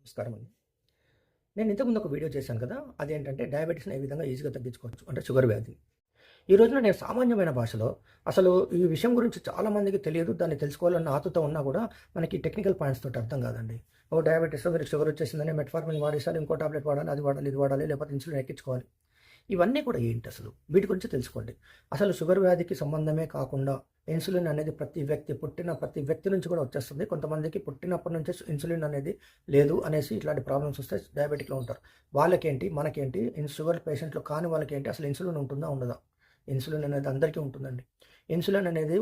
నమస్కారం అండి. నేను ఇంతకుముందు ఒక వీడియో చేశాను కదా! అదేంటంటే డయాబెటిస్‌ని ఏ విధంగా ఈజీగా తగ్గించుకోవచ్చు అంటే షుగర్ వ్యాధిని. ఈ రోజున నేను సామాన్యమైన భాషలో అసలు ఈ విషయం గురించి చాలా మందికి తెలియదు. దాన్ని తెలుసుకోవాలన్న ఆతృత ఉన్నా కూడా మనకి టెక్నికల్ పాయింట్స్ తోటి అర్థం కాదండి. ఓహ్! డయాబెటిస్ మీరు షుగర్ వచ్చేసిందని మెట్ఫార్మిన్ వాడేసారు. ఇంకో టాబ్లెట్ వాడాలి, అది వాడాలి, ఇది వాడాలి, లేకపోతే ఇన్సులిన్ ఎక్కించుకోవాలి. ఇవన్నీ కూడా ఏంటసలు? వీటి గురించి తెలుసుకోండి. అసలు షుగర్ వ్యాధికి సంబంధమే కాకుండా ఇన్సులిన్ అనేది పుట్టిన ప్రతి వ్యక్తి నుంచి కూడా వచ్చేస్తుంది. కొంతమందికి పుట్టినప్పటి నుంచే ఇన్సులిన్ అనేది లేదు అనేసి ఇట్లాంటి ప్రాబ్లమ్స్ వస్తే డయాబెటిక్‌లో ఉంటారు. వాళ్ళకేంటి, మనకేంటి, షుగర్ పేషెంట్‌లో కాని వాళ్ళకేంటి అసలు ఇన్సులిన్ ఉంటుందా? ఉండదా? ఇన్సులిన్ అనేది అందరికీ ఉంటుందండి. ఇన్సులిన్ అనేది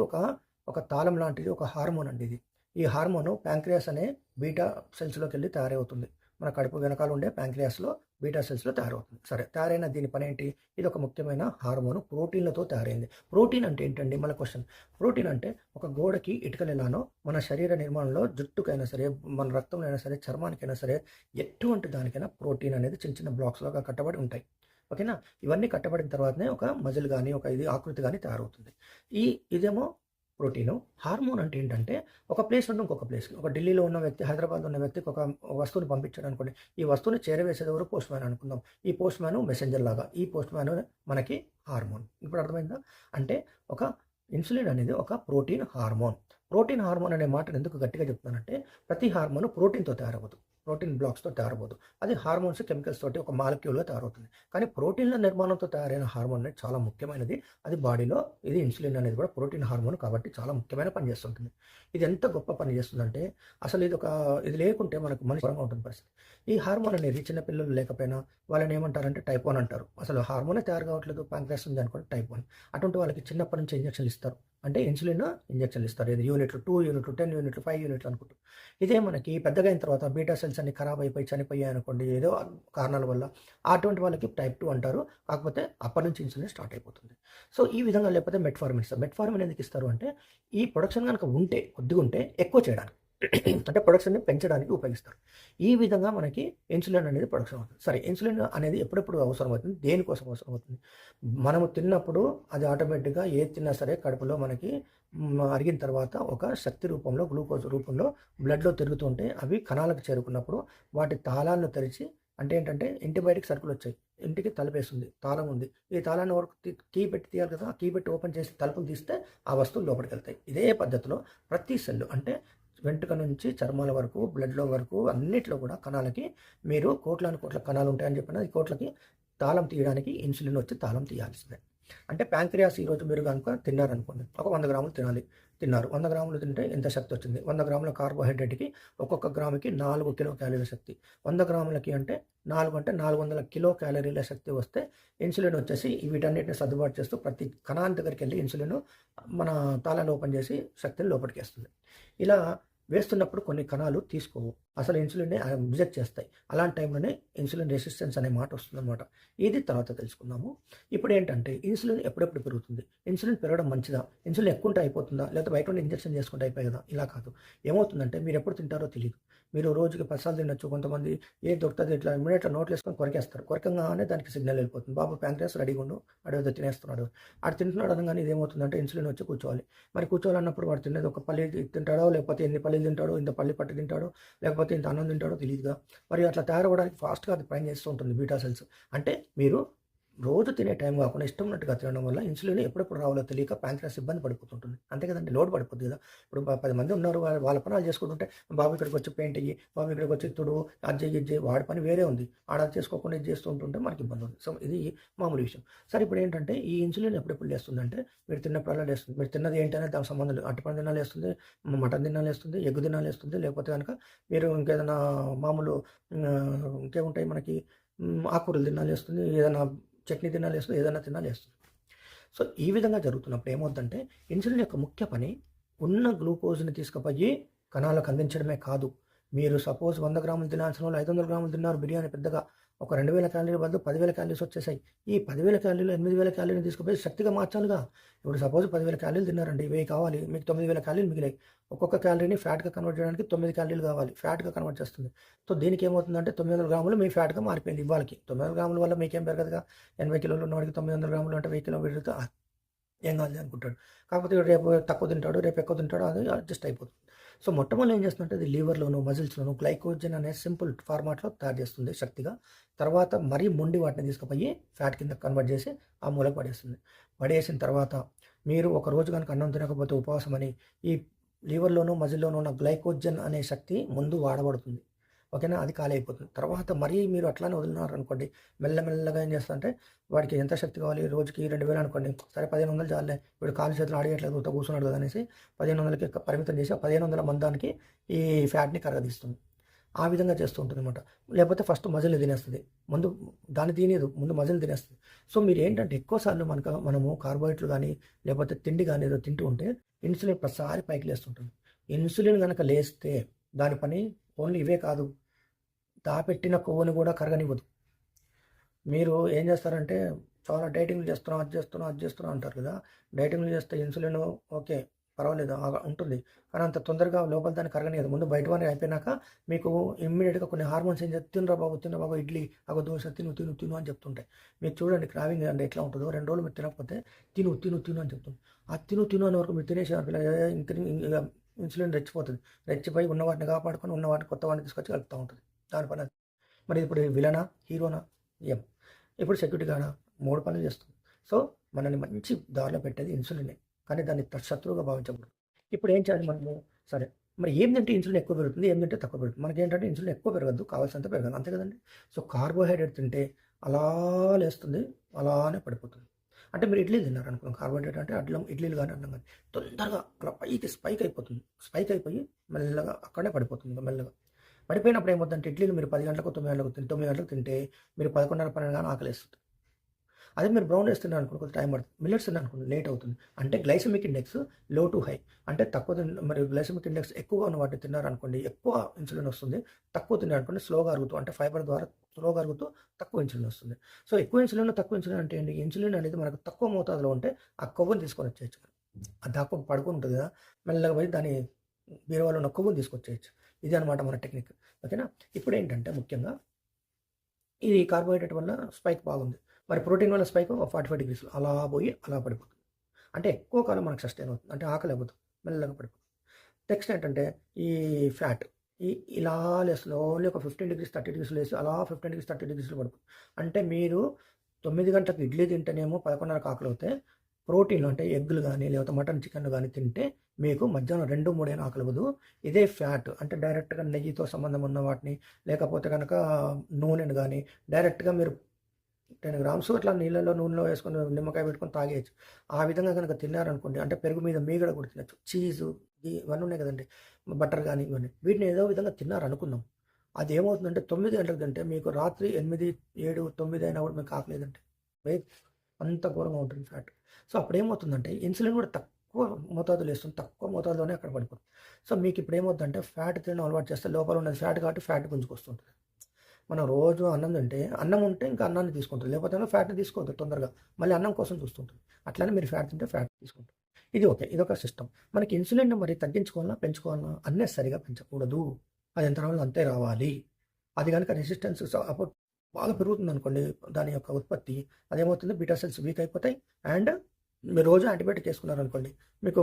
ఒక తాళం లాంటిది, ఒక హార్మోన్ అండి ఇది. ఈ హార్మోను ప్యాంక్రియాస్ అనే బీటా సెల్స్‌లోకెళ్ళి తయారవుతుంది. మన కడుపు వెనకాల ఉండే ప్యాంక్రియాస్‌లో బీటా సెల్స్‌లో తయారవుతుంది. సరే, తయారైన దీని పనేంటి? ఇది ఒక ముఖ్యమైన హార్మోను ప్రోటీన్‌లతో తయారైంది. ప్రోటీన్ అంటే ఏంటండి? మన క్వెషన్. ప్రోటీన్ అంటే ఒక గోడకి ఇటుకలు ఎలానో మన శరీర నిర్మాణంలో జుట్టుకైనా సరే, మన రక్తంలో అయినా సరే, చర్మానికైనా సరే, ఎటువంటి దానికైనా ప్రోటీన్ అనేది చిన్న చిన్న బ్లాక్స్‌లాగా కట్టబడి ఉంటాయి. ఓకేనా? ఇవన్నీ కట్టబడిన తర్వాతనే ఒక మజిల్ గాని, ఒక ఆకృతి గాని తయారవుతుంది. ఇదేమో ప్రోటీను. హార్మోన్ అంటే ఏంటంటే ఒక ప్లేస్ నుండి ఇంకొక ప్లేస్‌కి. ఒక ఢిల్లీలో ఉన్న వ్యక్తి, హైదరాబాద్‌లో ఉన్న వ్యక్తికి ఒక వస్తువుని పంపించాడనుకోండి. ఈ వస్తువుని చేరవేసేది ఎవరు? పోస్ట్ మ్యాన్ అనుకుందాం. ఈ పోస్ట్ మ్యాన్ మెసెంజర్ లాగా. ఈ పోస్ట్ మ్యాన్ మనకి హార్మోన్. ఇప్పుడు అర్థమైందా? అంటే ఒక ఇన్సులిన్ అనేది ఒక ప్రోటీన్ హార్మోన్. ప్రోటీన్ హార్మోన్ అనే మాటను ఎందుకు గట్టిగా చెప్తున్నానంటే ప్రతి హార్మోన్ ప్రోటీన్‌తో తయారవ్వదు. ప్రోటీన్ బ్లాక్స్‌తో తయారవ్వదు. అది హార్మోన్స్, కెమికల్స్ తోటి ఒక మాలిక్యూల్‌గా తయారవుతుంది. కానీ ప్రోటీన్‌ల నిర్మాణంతో తయారైన హార్మోన్ అనేది చాలా ముఖ్యమైనది. అది బాడీలో ఇది ఇన్సులిన్ అనేది కూడా ప్రోటీన్ హార్మోన్ కాబట్టి చాలా ముఖ్యమైన పని చేస్తుంటుంది. ఇది ఎంత గొప్ప పని చేస్తుందంటే అసలు ఇది లేకుంటే మనకు మనిషి దూరంగా ఉంటుంది పరిస్థితి. ఈ హార్మోన్ అనేది చిన్న పిల్లలు లేకపోయినా వాళ్ళని ఏమంటారంటే టైప్ 1 అంటారు. అసలు హార్మోనే తయారు కావట్లేదు, ప్యాంక్రియాస్ ఉంది అనుకోండి టైప్ 1. అటువంటి వాళ్ళకి చిన్నప్పటి నుంచి ఇంజెక్షన్లు ఇస్తారు. అంటే ఇన్సులిన్ ఇంజెక్షన్లు ఇస్తారు. ఇది యూనిట్లు, 2 యూనిట్లు, 10 యూనిట్లు, 5 యూనిట్లు అనుకుంటూ. ఇదే మనకి పెద్దగా అయిన తర్వాత బీటా సెల్స్ అన్ని ఖరాబ్ అయిపోయి చనిపోయాయి అనుకోండి ఏదో కారణాల వల్ల, అటువంటి వాళ్ళకి టైప్ 2 అంటారు. కాకపోతే అప్పటి నుంచి ఇన్సులిన్ స్టార్ట్ అయిపోతుంది. సో ఈ విధంగా లేకపోతే మెట్ఫార్మిన్ ఇస్తారు. మెట్ఫార్మిన్ ఎందుకు ఇస్తారు అంటే ఈ ప్రొడక్షన్ కనుక ఉంటే, కొద్దిగా ఉంటే ఎక్కువ చేయడానికి. అంటే ప్రొడక్షన్‌ని పెంచడానికి ఉపయోగిస్తారు. ఈ విధంగా మనకి ఇన్సులిన్ అనేది ప్రొడక్షన్ అవుతుంది. సరే, ఇన్సులిన్ అనేది ఎప్పుడెప్పుడు అవసరమవుతుంది? దేనికోసం అవసరమవుతుంది? మనము తిన్నప్పుడు అది ఆటోమేటిక్‌గా ఏది తిన్నా సరే కడుపులో మనకి అరిగిన తర్వాత ఒక శక్తి రూపంలో, గ్లూకోజ్ రూపంలో బ్లడ్‌లో తిరుగుతుంటే అవి కణాలకు చేరుకున్నప్పుడు వాటి తాళాలను తెరిచి, అంటే ఏంటంటే ఇంటి బయటికి సరుకులొచ్చాయి. ఇంటికి తలుపేస్తుంది. తాళం ఉంది. ఈ తాళాన్ని ఎవరు కీ పెట్టి తీయాలి కదా! కీ పెట్టి ఓపెన్ చేసి తలుపులు తీస్తే ఆ వస్తువులు లోపలికెళ్తాయి. ఇదే పద్ధతిలో ప్రతి సెల్లు అంటే వెంట్రుక నుంచి చర్మాల వరకు, బ్లడ్‌లో వరకు అన్నిట్లో కూడా కణాలకి మీరు కోట్లాను కోట్ల కణాలు ఉంటాయని చెప్పిన ఈ కోట్లకి తాళం తీయడానికి ఇన్సులిన్ వచ్చి తాళం తీయాల్సిందే. అంటే ప్యాంక్రియాస్ ఈరోజు మీరు గనుక తిన్నారనుకోండి. ఒక 100 గ్రాములు తిన్నారు. 100 గ్రాములు తింటే ఎంత శక్తి వచ్చింది? 100 గ్రాముల కార్బోహైడ్రేట్‌కి ఒక్కొక్క గ్రాముకి 4 కిలో క్యాలరీల శక్తి. 100 గ్రాములకి అంటే 4 అంటే 400 కిలో క్యాలరీల శక్తి వస్తే ఇన్సులిన్ వచ్చేసి వీటన్నిటిని సర్దుబాటు చేస్తూ ప్రతి కణాని దగ్గరికెళ్ళి ఇన్సులిన్ మన తాళాన్ని ఓపెన్ చేసి శక్తిని లోపలికేస్తుంది. ఇలా వేస్తున్నప్పుడు కొన్ని కణాలు తీసుకోవు. అసలు ఇన్సులిన్‌ని రిజెక్ట్ చేస్తాయి. అలాంటి టైంలోనే ఇన్సులిన్ రెసిస్టెన్స్ అనే మాట వస్తుందనమాట. ఇది తర్వాత తెలుసుకుందాము. ఇప్పుడేంటంటే ఇన్సులిన్ ఎప్పుడెప్పుడు పెరుగుతుంది? ఇన్సులిన్ పెరగడం మంచిదా? ఇన్సులిన్ ఎక్కువుంటే అయిపోతుందా? లేకపోతే బయట నుండి ఇంజెక్షన్ చేసుకుంటే అయిపోయి కదా! ఇలా కాదు. ఏమవుతుందంటే మీరు ఎప్పుడు తింటారో తెలీదు. మీరు రోజుకి 10 సార్లు తినొచ్చు. కొంతమంది ఏది దొరుకుతది ఇట్లా ఇమ్మీడియేట్‌గా నోట్లో ఏసుకొని కొరికేస్తారు. కొరకంగానే దానికి సిగ్నల్ వెళ్ళిపోతుంది. బాబు ప్యాంక్రియాస్ రెడీగా ఉండు. ఆడేదో తినేస్తున్నాడు. ఆడు తింటున్నాడు అనంగానే ఇదేమవుతుందంటే ఇన్సులిన్ వచ్చి కూర్చోవాలి. మరి కూర్చోవాలన్నప్పుడు వాడు తినేది ఒక పల్లి తింటాడో, లేకపోతే ఎన్ని పల్లీలు తింటాడో, ఇంత పల్లి పట్టు తింటాడో, లేకపోతే ఇంత అన్నం తింటాడో తెలీదుగా. మరి అట్లా తయారవ్వడానికి ఫాస్ట్‌గా అది పని చేస్తూ ఉంటుంది బీటా సెల్స్. అంటే మీరు రోజు తినే టైం కాకుండా ఇష్టం ఉన్నట్టుగా తినడం వల్ల ఇన్సులిన్ ఎప్పుడెప్పుడు రావాలో తెలియక ప్యాంక్రియాస్ ఇబ్బంది పడిపోతుంటుంది. అంతే కదండీ! లోడ్ పడిపోద్ది కదా! ఇప్పుడు 10 మంది ఉన్నారు. వాళ్ళ పనాలు చేసుకుంటుంటే బాబు ఇక్కడికి వచ్చి పెయింట్ ఎయ్యి, బాబు ఇక్కడికి వచ్చి తుడువు, అది చెయ్యి, ఇది చెయ్యి. వాడి పని వేరే ఉంది. ఆడ అది చేసుకోకుండా ఇది చేస్తూ ఉంటుంటే మనకి ఇబ్బంది ఉంది. సో ఇది మామూలు విషయం. సరే, ఇప్పుడు ఏంటంటే ఈ ఇన్సులిన్ ఎప్పుడెప్పుడు లేస్తుందంటే మీరు తిన్నప్పుడల్లా లేస్తుంది. మీరు తిన్నది ఏంటనేది దానికి సంబంధం లేదు. అరటిపండు తిన్నా లేస్తుంది, మటన్ తిన్నా లేస్తుంది, ఎగ్ తిన్నా లేస్తుంది. లేకపోతే గనక మీరు ఇంకేదైనా మామూలు ఇంకేముంటాయి మనకి ఆకుకూరలు తిన్నా లేస్తుంది. ఏదైనా చట్నీ తిన్నా లేస్తుంది, ఏదైనా తిన్నా లేస్తుంది. సో ఈ విధంగా జరుగుతున్నప్పుడు ఏమవుద్దంటే ఇన్సులిన్ యొక్క ముఖ్య పని ఉన్న గ్లూకోజ్‌ని తీసుకుపోయి కణాలకు అందించడమే కాదు. మీరు సపోజ్ 100 గ్రాములు తినాల్సిన వాళ్ళు 500 గ్రాములు తిన్నారు బిర్యానీ పెద్దగా. ఒక 2000 క్యాలరీల బదులు 10,000 క్యాలరీస్ వచ్చేసాయి. ఈ 10,000 క్యాలరీలు 8,000 క్యాలరీని తీసుకుపోయి శక్తిగా మార్చాలిగా. ఇప్పుడు సపోజ్ 10,000 క్యాలరీలు తిన్నారండి. 1000 కావాలి. మీకు 9,000 క్యాలరీలు మిగిలాయి. ఒక్కొక్క క్యాలరీని ఫ్యాట్‌గా కన్వర్ట్ చేయడానికి 9 క్యాలరీలు కావాలి. ఫ్యాట్‌గా కన్వర్ట్ చేస్తుంది. సో దీనికి ఏమవుతుందంటే 900 గ్రాములు మీ ఫ్యాట్‌గా మారిపోయింది ఇవ్వాళకి. 900 గ్రాముల వల్ల మీకేం పెరగదుగా. 80 కిలోలు ఉన్నవాడికి 900 గ్రాములు అంటే 1000 కిలో పెరిగితే ఏం కాదులే అనుకుంటాడు. కాకపోతే రేపు తక్కువ తింటాడు, రేపు ఎక్కువ తింటాడు, అది అడ్జస్ట్ అయిపోతుంది. సో మొట్టమొదటి ఏం చేస్తుందంటే అది లివర్లోను మజిల్స్లోను గ్లైకోజన్ అనే సింపుల్ ఫార్మాట్లో తయారు చేస్తుంది శక్తిగా. తర్వాత మరీ మొండి వాటిని తీసుకుపోయి ఫ్యాట్ కింద కన్వర్ట్ చేసి ఆ మూలకు పడేస్తుంది. పడేసిన తర్వాత మీరు ఒక రోజు కనుక అన్నం తినకపోతే ఉపవాసం అని ఈ లివర్లోను మజిల్లోను ఉన్న గ్లైకోజన్ అనే శక్తి ముందు వాడబడుతుంది. ఓకేనా, అది ఖాళీ అయిపోతుంది. తర్వాత మరీ మీరు అట్లానే వదిలినారనుకోండి, మెల్లమెల్లగా ఏం చేస్తారంటే వాడికి ఎంత శక్తి కావాలి, రోజుకి 2000 అనుకోండి, సరే 1500 చాలులే, వీడు కాలు చేతులు ఆడేయట్లేదు ఉత్త కూర్చున్నాడు కదా అనేసి 1500కి పరిమితం చేసి ఆ 1500 మందానికి ఈ ఫ్యాట్ని కరగదీస్తుంది. ఆ విధంగా చేస్తూ ఉంటుంది అనమాట. లేకపోతే ఫస్ట్ మజిల్ తినేస్తుంది, ముందు దాన్ని తినేదు, ముందు మజిల్ తినేస్తుంది. సో మీరు ఏంటంటే ఎక్కువసార్లు మనము కార్బోహైడ్రేట్లు కానీ లేకపోతే తిండి కానీ ఏదో తింటూ ఉంటే ఇన్సులిన్ ప్రతిసారి పైకి లేస్తుంటుంది. ఇన్సులిన్ కనుక లేస్తే దాని పని ఓన్లీ ఇవే కాదు, దాపెట్టిన కొవ్వుని కూడా కరగనివ్వదు. మీరు ఏం చేస్తారంటే చాలా డైటింగ్లు చేస్తున్నాం, అది చేస్తున్నాం అంటారు కదా. డైటింగ్లు చేస్తే ఇన్సులిన్ ఓకే పర్వాలేదు ఉంటుంది, కానీ అంత తొందరగా లోపల దాన్ని కరగనియదు. ముందు బయట వాడిని అయిపోయినాక మీకు ఇమ్మీడియట్గా కొన్ని హార్మోన్స్ ఏం చేస్తే తినరా బాబు ఇడ్లీ అగో దోశ తిను అని చెప్తుంటాయి. మీరు చూడండి క్రావింగ్ అంటే ఎట్లా ఉంటుందో, 2 రోజులు మీరు తినకపోతే తిను అని చెప్తుంది. ఆ తిను అనే వరకు మీరు తినేసేవారు ఇంకా ఇన్సులిన్ రెచ్చిపోతుంది. రెచ్చిపోయి ఉన్న వాటిని కాపాడుకొని ఉన్న వాటిని కొత్త వాటిని తీసుకొచ్చి కలుపుతూ ఉంటుంది. దాని పని. మరి ఇప్పుడు విలనా హీరోనా ఏం, ఇప్పుడు సెక్యూరిటీ గార్డా 3 పనులు చేస్తుంది. సో మనల్ని మంచి దారిలో పెట్టేది ఇన్సులినే, కానీ దాన్ని శత్రువుగా భావించకూడదు. ఇప్పుడు ఏం చేయాలి మనము? సరే మరి ఏం తింటే ఇన్సులిన్ ఎక్కువ పెరుగుతుంది, ఏం తింటే తక్కువ పెరుగుతుంది? మనకి ఏంటంటే ఇన్సులిన్ ఎక్కువ పెరగద్దు, కావాల్సినంత పెరగదు, అంతే కదండి. సో కార్బోహైడ్రేట్ తింటే అలా లేస్తుంది, అలానే పడిపోతుంది. అంటే మీరు ఇడ్లీ తిన్నారు అనుకోండి, కార్బోహైడ్రేట్ అంటే ఇడ్లీలు కానీ అన్నం కానీ తొందరగా అలా పైకి స్పైక్ అయిపోతుంది. స్పైక్ అయిపోయి మెల్లగా అక్కడే పడిపోతుంది. మెల్లగా పడిపోయినప్పుడు ఏమవుతుందంటే ఇడ్లీలు మీరు 10 గంటలకు 9 గంటలకు తింటే మీరు 11:30 12 కానీ ఆకలేస్తుంది. అదే మీరు బ్రౌన్ రైస్ తిన్నారు అనుకోండి, కొంచెం టైం పడుతుంది. మిల్లెట్స్ తిన్నారు అనుకోండి, లేట్ అవుతుంది. అంటే గ్లైసెమిక్ ఇండెక్స్ లో టు హై, అంటే తక్కువ మరి గ్లైసెమిక్ ఇండెక్స్ ఎక్కువగా ఉన్న వాటిని తిన్నారనుకోండి ఎక్కువ ఇన్సులిన్ వస్తుంది. తక్కువ తిన్నారనుకోండి స్లోగా అరుగుతూ, అంటే ఫైబర్ ద్వారా స్లోగా అరుగుతూ తక్కువ ఇన్సులిన్ వస్తుంది. సో ఎక్కువ ఇన్సులిన్ తక్కువ ఇన్సులిన్ అంటే ఏంటి? ఇన్సులిన్ అనేది మనకు తక్కువ మోతాదులో ఉంటే ఆ కొవ్వుని తీసుకొని వచ్చేయచ్చు. అది దాకా పడుకుని ఉంటుంది కదా, మెల్లగా పోయి దాని బీరువాలో ఉన్న కొవ్వుని తీసుకొచ్చేయచ్చు. ఇది అనమాట మన టెక్నిక్. ఓకేనా. ఇప్పుడు ఏంటంటే ముఖ్యంగా ఇది కార్బోహైడ్రేట్ వల్ల స్పైక్ బాగుంది, మరి ప్రోటీన్ వల్ల స్పైక్ 45 degrees అలా పోయి అలా పడిపోతుంది. అంటే ఎక్కువ కాలం మనకు సస్టైన్ అవుతుంది, అంటే ఆకలి అవ్వదు, మెల్లగా పడిపోతుంది. నెక్స్ట్ ఏంటంటే ఈ ఫ్యాట్ ఇలా స్లోలీ ఒక 15 degrees 30 degrees లేసి అలా 15 degrees 30 degrees పడుతుంది. అంటే మీరు 9 గంటలకు ఇడ్లీ తింటేనేమో 11:30 ఆకలి అవుతాయి. ప్రోటీన్ అంటే ఎగ్గులు కానీ లేకపోతే మటన్ చికెన్ కానీ తింటే మీకు మధ్యాహ్నం 2-3 అయినా ఆకలి అవ్వదు. ఇదే ఫ్యాట్ అంటే డైరెక్ట్గా నెయ్యితో సంబంధం ఉన్న వాటిని లేకపోతే కనుక నూనెను కానీ డైరెక్ట్గా మీరు 10 grams అట్లా నూనెలో వేసుకొని నిమ్మకాయ పెట్టుకొని తాగేయచ్చు. ఆ విధంగా కనుక తిన్నారనుకోండి, అంటే పెరుగు మీద మీగడ కూడా తినచ్చు, చీజు ఇవన్నీ ఉన్నాయి కదండి, బటర్ కానీ ఇవన్నీ, వీటిని ఏదో విధంగా తిన్నారనుకుందాం. అది ఏమవుతుందంటే 9 గంటలకు తింటే మీకు రాత్రి 8, 7, 9 అయినా కూడా మీకు ఆకలేదంటే అంత ఘోరంగా ఉంటుంది ఫ్యాట్. సో అప్పుడు ఏమవుతుందంటే ఇన్సులిన్ కూడా తక్కువ మోతాదులో వేస్తుంది, తక్కువ మోతాదులోనే అక్కడ పడిపోతుంది. సో మీకు ఇప్పుడు ఏమవుతుందంటే ఫ్యాట్ తినడం అలవాటు చేస్తే లోపల ఉన్నది ఫ్యాట్ కాబట్టి ఫ్యాట్ గుంజుకొస్తుంటుంది. మనం రోజు అన్నం తింటే అన్నం ఉంటే ఇంకా అన్నాన్ని తీసుకుంటుంది, లేకపోతే ఫ్యాట్ని తీసుకోవద్దు తొందరగా, మళ్ళీ అన్నం కోసం చూస్తుంటుంది. అట్లానే మీరు ఫ్యాట్ తింటే ఫ్యాట్ తీసుకుంటుంది. ఇది ఓకే, ఇదొక సిస్టమ్. మనకి ఇన్సులిన్ మరి తగ్గించుకోవాలన్నా పెంచుకోవాలన్నా అన్నెసరిగా పెంచకూడదు, అది ఎంత రావాలో అంతే రావాలి. అది కనుక రెసిస్టెన్స్ సపోర్ట్ బాగా పెరుగుతుంది అనుకోండి దాని యొక్క ఉత్పత్తి, అదేమవుతుంది బీటా సెల్స్ వీక్ అయిపోతాయి. అండ్ మీరు రోజు యాంటీబయాటిక్ వేసుకున్నారనుకోండి, మీకు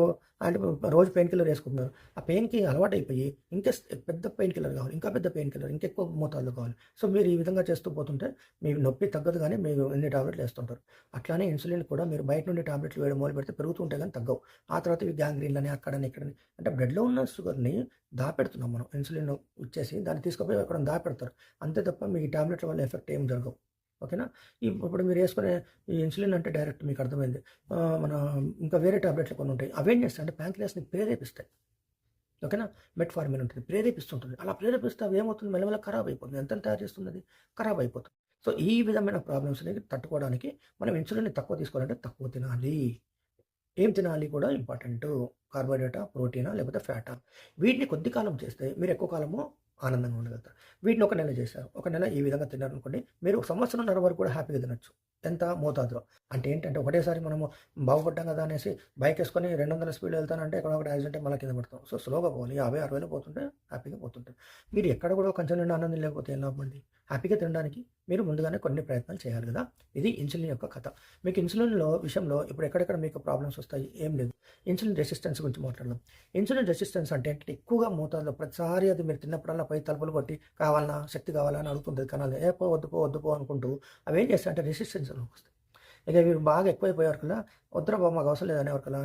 రోజు పెయిన్ కిల్లర్ వేసుకుంటున్నారు, ఆ పెయిన్కి అలవాటు అయిపోయి ఇంకా పెద్ద పెయిన్ కిల్లర్ కావాలి, ఇంకా పెద్ద పెయిన్ కిల్లర్, ఇంకెక్కువ మోతాదులో కావాలి. సో మీరు ఈ విధంగా చేస్తూ పోతుంటే మీ నొప్పి తగ్గదు, కానీ మీరు ఎన్ని టాబ్లెట్లు వేస్తుంటారు. అట్లానే ఇన్సులిన్ కూడా మీరు బయట నుండి టాబ్లెట్లు వేయడం మొదలు పెడితే పెరుగుతుంటే కానీ తగ్గవు. ఆ తర్వాత ఇవి గ్యాంగ్రీన్లని అక్కడని ఇక్కడని, అంటే బ్లడ్లో ఉన్న షుగర్ని దాపెడుతున్నాం మనం, ఇన్సులిన్ ఇచ్చేసి దాన్ని తీసుకుపోయి అక్కడ దాపెడతారు, అంతే తప్ప మీ టాబ్లెట్ల వల్ల ఎఫెక్ట్ ఏం జరగవు. ఓకేనా. ఇప్పుడు మీరు వేసుకునే ఈ ఇన్సులిన్ అంటే డైరెక్ట్ మీకు అర్థమైంది. మన ఇంకా వేరే టాబ్లెట్లు కొన్ని ఉంటాయి, అవేం చేస్తాయి అంటే ప్యాంక్రియాస్ని ప్రేరేపిస్తాయి. ఓకేనా. మెట్ఫార్మిన్ ఉంటుంది, ప్రేరేపిస్తుంటుంది. అలా ప్రేరేపిస్తే అవి ఏమవుతుంది, మెల్లమెల్ల ఖరాబ్ అయిపోతుంది. ఎంత తయారు చేస్తుంది, అది ఖరాబ్ అయిపోతుంది. సో ఈ విధమైన ప్రాబ్లమ్స్ని తట్టుకోవడానికి మనం ఇన్సులిన్ని తక్కువ తీసుకోవాలంటే తక్కువ తినాలి. ఏం తినాలి కూడా ఇంపార్టెంట్, కార్బోహైడ్రేటా ప్రోటీనా లేకపోతే ఫ్యాటా. వీటిని కొద్ది కాలం చేస్తే మీరు ఎక్కువ కాలము ఆనందంగా ఉండగలుగుతారు. వీటిని ఒక నెల చేశారు, ఒక నెల ఈ విధంగా తిన్నారనుకోండి, మీరు 1.5 సంవత్సరం వరకు కూడా హ్యాపీగా తినచ్చు. ఎంత మోతాదులో. అంటే ఏంటంటే ఒకటేసారి మనము బాగుపడ్డాం కదా అనేసి బైక్ ఏసుకొని 200 స్పీడ్‌లో వెళ్తానంటే ఎక్కడో ఒకటి యాక్సిడెంట్ అయ్యి మళ్ళా కింద పడతాం. సో, స్లోగా పోవాలి. 50, 60లో పోతుంటే హ్యాపీగా పోతుంటారు. మీరు ఎక్కడ కూడా కొంచెం నిండా అన్నం తినలేకపోతే ఏం లాభం అండి? హ్యాపీగా తినడానికి మీరు ముందుగానే కొన్ని ప్రయత్నాలు చేయాలి కదా! ఇది ఇన్సులిన్ యొక్క కథ. మీకు ఇన్సులిన్‌లో విషయంలో ఇప్పుడు ఎక్కడెక్కడ మీకు ప్రాబ్లమ్స్ వస్తాయి? ఏం లేదు. ఇన్సులిన్ రెసిస్టెన్స్ గురించి మాట్లాడదాం. ఇన్సులిన్ రెసిస్టెన్స్ అంటే ఏంటంటే ఎక్కువగా మోతాదులో ప్రతిసారి అది మీరు తిన్నప్పుడల్లా పోయి తలుపులు కొట్టి కావాలనా? శక్తి కావాలా? అని అడుగుతుంటది కణాలు. ఏ పో వద్దు పో, వద్దు పో అనుకుంటూ అవేం చేస్తాయంటే రెసిస్టెన్స్‌లోకి వస్తాయి. ఇక వీరు బాగా ఎక్కువైపోయేవరకల్లా వద్దురా బాబు మాకు అవసరం లేదనేవరకల్లా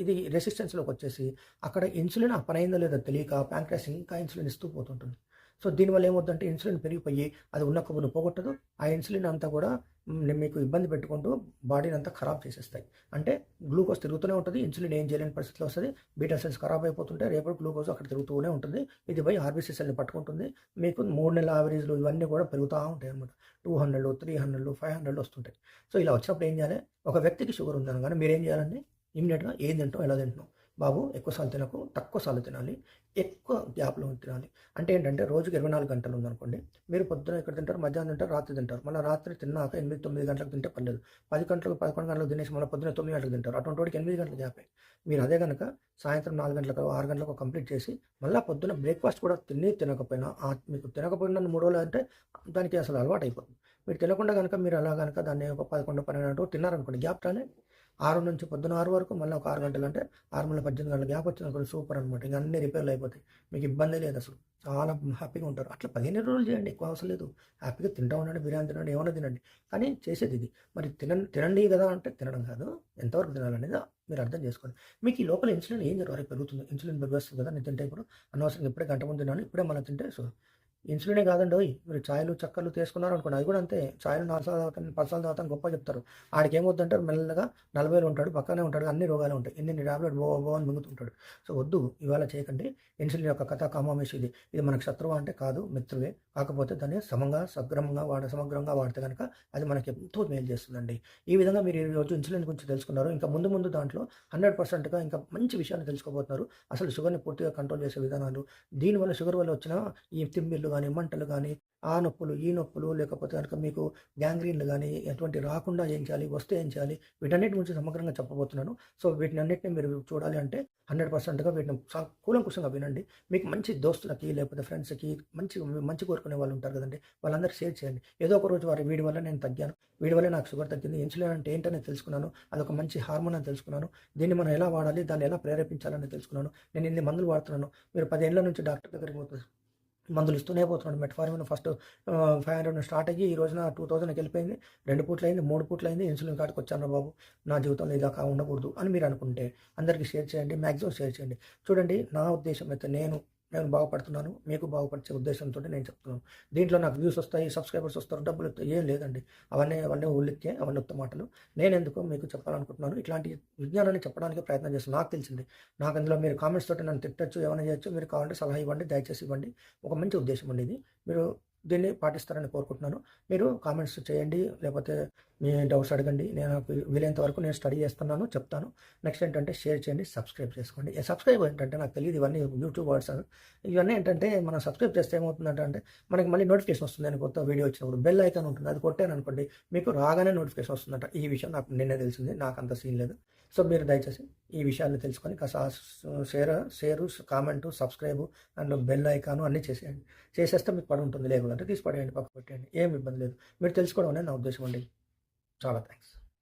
ఇది రెసిస్టెన్స్‌లోకి వచ్చేసి అక్కడ ఇన్సులిన్ ఆ పనైందో లేదో తెలియక ప్యాంక్రియాస్ ఇంకా ఇన్సులిన్ ఇస్తూ పోతుంటుంది. సో, దీనివల్ల ఏమవుద్దంటే ఇన్సులిన్ పెరిగిపోయి అది ఉన్న కొవ్వును పోగొట్టదు. ఆ ఇన్సులిన్ అంతా కూడా మీకు ఇబ్బంది పెట్టుకుంటూ బాడీని అంతా ఖరాబ్ చేసేస్తాయి. అంటే గ్లూకోజ్ తిరుగుతూనే ఉంటుంది. ఇన్సులిన్ ఏం చేయలేని పరిస్థితిలో వస్తది. బీటా సెల్స్ ఖరాబ్ అయిపోతుంటాయి. రేపటి గ్లూకోజ్ అక్కడ తిరుగుతూనే ఉంటుంది. ఇది పోయి ఆర్బీసీ సెల్‌ని పట్టుకుంటుంది. మీకు 3 నెలల యావరేజ్‌లు ఇవన్నీ కూడా పెరుగుతా ఉంటాయన్నమాట. 200, 300, 500 వస్తుంటాయి. సో, ఇలా వచ్చినప్పుడు ఏం చేయాలి? ఒక వ్యక్తికి షుగర్ ఉందనగానే మీరేం చేయాలండి? ఇమ్మీడియేట్‌గా ఏం తింటాం? ఎలా తింటున్నాం? బాబు ఎక్కువ సార్లు తినకు, తక్కువ సార్లు తినాలి. ఎక్కువ గ్యాప్‌లో తినాలి. అంటే ఏంటంటే రోజుకి 24 గంటలు ఉందనుకోండి. మీరు పొద్దున ఇక్కడ తింటారు, మధ్యాహ్నం తింటారు, రాత్రి తింటారు. మళ్ళీ రాత్రి తిన్నాక 8, 9 గంటలకు తింటే పర్లేదు. 10 గంటలకు, 11 గంటలకు తినేసి మళ్ళీ పొద్దున్న 9 గంటలకు తింటారు. అటువంటి వాడికి 8 గంటల గ్యాపే. మీరు అదే గనక సాయంత్రం 4 గంటలకు, 6 గంటలకు కంప్లీట్ చేసి మళ్ళా పొద్దున్న బ్రేక్‌ఫాస్ట్ కూడా తినకపోయినా మీకు తినకపోయిన 3 రోజులు అంటే దానికి అసలు అలవాటయిపోతుంది. మీరు తినకుండా గనక మీరు అలా గనక దాన్ని ఒక 11, 12 గంటలు తిన్నారనుకోండి గ్యాప్ రాలే 6 నుంచి పొద్దున 6 వరకు మళ్ళీ ఒక 6 గంటలు అంటే 6 మళ్ళీ 18 గంటల గ్యాప్ వచ్చిందనుకోండి సూపర్ అనమాట. ఇంక అన్ని రిపేర్లు అయిపోతాయి. మీకు ఇబ్బందే లేదసలు. చాలా హ్యాపీగా ఉంటారు. అట్లా 15 రోజులు చేయండి. ఎక్కువ అవసరం లేదు. హ్యాపీగా తింటా ఉండండి. బిర్యానీ తినండి. ఏమన్నా తినండి. కానీ చేసేది ఇది. మరి తినండి కదా అంటే తినడం కాదు. ఎంతవరకు తినాలనేది మీరు అర్థం చేసుకోండి. మీకు ఈ లోపల ఇన్సులిన్ ఏం జరగాలి పెరుగుతుంది. ఇన్సులిన్ పెరిగేస్తుంది కదా! నేను తింటే ఇప్పుడు అనవసరంగా ఇప్పుడే గంట ముందు తిన్నాను. ఇప్పుడే మళ్ళీ తింటే ఇన్సులినే కాదండోయ్! మీరు చాయ్‌లు, చక్కర్లు తీసుకున్నారనుకోండి అది కూడా అంతే. చాయ్‌లు 4 సార్లు తాగుతాను, 10 సార్లు తాగుతాను గొప్పగా చెప్తారు. ఆడికేమవుద్దంటారు మెల్లగా 40లో ఉంటాడు. పక్కనే ఉంటాడు. అన్ని రోగాలే ఉంటాయి. ఇన్నిన్ని టాబ్లెట్ బో బో అని మింగుతుంటాడు. సో, వద్దు ఇవాళ చేయకండి. ఇన్సులిన్ యొక్క కథ కమామేషు ఇది. ఇది మనకు శత్రువా అంటే కాదు మిత్రువే. కాకపోతే దాన్ని సమగ్రంగా వాడితే గనక అది మనకి ఎంతో మేలు చేస్తుందండి. ఈ విధంగా మీరు ఈరోజు ఇన్సులిన్ గురించి తెలుసుకున్నారు. ఇంకా ముందు ముందు దాంట్లో 100%గా ఇంకా మంచి విషయాన్ని తెలుసుకోబోతున్నారు. అసలు షుగర్‌ని పూర్తిగా కంట్రోల్ చేసే విధానాలు, దీనివల్ల షుగర్ వల్ల వచ్చిన ఈ తిమ్మిర్లు గానీ, మంటలు గానీ, ఆ నొప్పులు, ఈ నొప్పులు లేకపోతే గనక మీకు గ్యాంగ్రీన్‌లు గానీ ఎటువంటి రాకుండా ఏం చేయాలి? వస్తే ఏం చేయాలి? వీటన్నిటి గురించి సమగ్రంగా చెప్పబోతున్నాను. సో, వీటినన్నిటిని మీరు చూడాలి అంటే 100%గా వీటిని కూలంకుషంగా వినండి. మీకు మంచి దోస్తులకి లేకపోతే ఫ్రెండ్స్‌కి మంచి కోరుకునే వాళ్ళు ఉంటారు కదండీ! వాళ్ళందరికి షేర్ చేయండి. ఏదో ఒక రోజు వీడి వల్ల నేను తగ్గాను. వీడి వల్ల నాకు షుగర్ తగ్గింది. ఇన్సులిన్ అంటే ఏంటనేది తెలుసుకున్నాను. అదొక మంచి హార్మోన్ అని తెలుసుకున్నాను. దీన్ని మనం ఎలా వాడాలి? దాన్ని ఎలా ప్రేరేపించాలని తెలుసుకున్నాను. నేను ఇన్ని మందులు వాడుతున్నాను. మీరు 10 ఏళ్ల నుంచి డాక్టర్ దగ్గరికి మందులు ఇస్తూనే పోతున్నాడు. మెట్ఫార్మిన్ ఫస్ట్ 500 స్టార్ట్ అయ్యి ఈ రోజున 2000కి వెళ్ళిపోయింది. 2 పూట్లయింది, 3 పూట్లయింది. ఇన్సులిన్ కాడికి వచ్చానురా బాబు! నా జీవితంలో ఇలా ఉండకూడదు అని మీరు అనుకుంటే అందరికీ షేర్ చేయండి. మాక్సిమం షేర్ చేయండి. చూడండి నా ఉద్దేశ్యం అయితే నేను బాగుపడుతున్నాను. మీకు బాగుపరిచే ఉద్దేశంతోటి నేను చెప్తున్నాను. దీంట్లో నాకు వ్యూస్ వస్తాయి, సబ్స్క్రైబర్స్ వస్తారు, డబ్బులు వస్తాయి ఏం లేదండి. అవన్నీ ఉల్లిక్కే, అవన్నీ ఉత్త మాటలు. నేనెందుకో మీకు చెప్పాలనుకుంటున్నాను. ఇట్లాంటి విజ్ఞానాన్ని చెప్పడానికి ప్రయత్నం చేస్తాను. నాకు తెలిసింది. నాకు అందులో మీరు కామెంట్స్ తోటి నన్ను తిట్టొచ్చు, ఏమైనా చేయొచ్చు. మీరు కావాలంటే సలహా ఇవ్వండి. దయచేసి ఇవ్వండి. ఒక మంచి ఉద్దేశం అండి ఇది. మీరు దీన్ని పాటిస్తారని కోరుకుంటున్నాను. మీరు కామెంట్స్ చేయండి. లేకపోతే మీ డౌట్స్ అడగండి. నాకు వీలైనంత వరకు నేను స్టడీ చేస్తున్నాను, చెప్తాను. నెక్స్ట్ ఏంటంటే షేర్ చేయండి, సబ్స్క్రైబ్ చేసుకోండి. సబ్స్క్రైబ్ ఏంటంటే నాకు తెలియదు ఇవన్నీ యూట్యూబ్ వర్డ్స్. ఇవన్నీ ఏంటంటే మనం సబ్స్క్రైబ్ చేస్తే ఏమవుతుందంటే మనకి మళ్ళీ నోటిఫికేషన్ వస్తుంది. నేను కొత్త వీడియో వచ్చినప్పుడు బెల్ ఐకాన్ ఉంటుంది. అది కొట్టాననుకోండి మీకు రాగానే నోటిఫికేషన్ వస్తుందంట. ఈ విషయం నాకు నిన్నే తెలిసింది. నాకు అంత సీన్ లేదు. సో, మీరు దయచేసి ఈ విషయాన్ని తెలుసుకొని కాస్త share, comment, subscribe and bell icon అన్నీ చేసేయండి. చేసేస్తే మీకు పని ఉంటుంది. లేకుంటే తీసి పడేయండి, పక్కకు పెట్టేయండి. ఏం ఇబ్బంది లేదు. మీరు తెలుసుకోవడం అనేది నా ఉద్దేశం అండి. చాలా థ్యాంక్స్.